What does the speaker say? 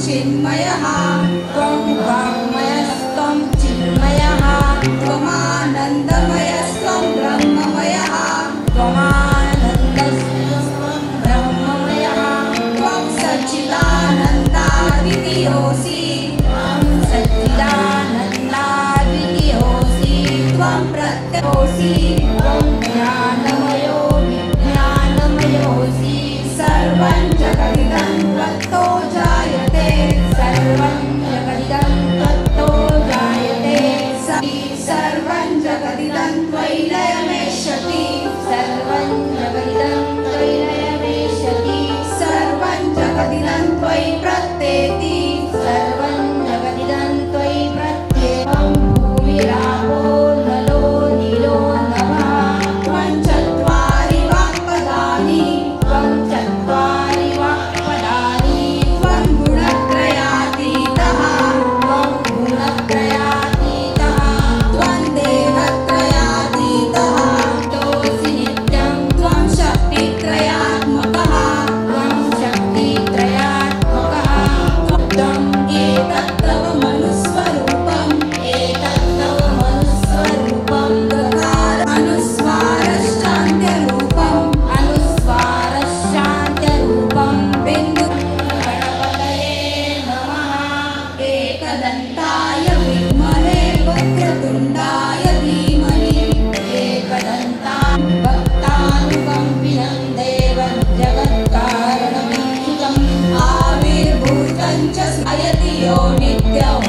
चिन्मयः त्वं वाङ्मयस्त्वं चिन्मयः त्वमानन्दमयस्त्वं ब्रह्ममयः त्वमानन्दस्त्वं ब्रह्ममयः त्वं सच्चिदानन्दाद्वितीयोऽसि त्वं सच्चिदानन्दाद्वितीयोऽसि त्वं प्रत्ययोऽसि त्वं ज्ञानमयो विज्ञानमयोऽसि सर्वं जगदिदं त्वत्तो जायते सर्वं जगदिदं त्वत्तो जायते सर्वं जगदिदं त्वयि लयमेष्यति सर्वं जगदिदं त्वयि लयमेष्यति सर्वं जगदिदं त्वयि प्रत्येति सर्वं जगदिदं त्वयि प्रत्येकं भूमिरापो नलो नीलो नभः त्वं चत्वारि वाक्पदानि त्वं चत्वारि वाक्पदानि त्वं गुणत्रयातीतः त्वं गुणत्रयातीतः त्वं देवत्रयातीतः तोऽसि नित्यं त्वं शक्तित्रयात्मकः त्वं शक्तित्रयात्मकः त्वं एतत्तव मनुस्वरूपम् एतत्तव मनुस्वरूपं अनुस्वारश्चान्त्यरूपम् अनुस्वारश्चान्त्यरूपं बिन्दु गणपतये नमः एकदन्ताय विद्महे वक्रतुण्डाय धीमहि एकदन्तां भक्तानुकम्पिनं देवं जगत्कारणमीक्षितम् आविर्भूतं च स्मयति यो नित्यं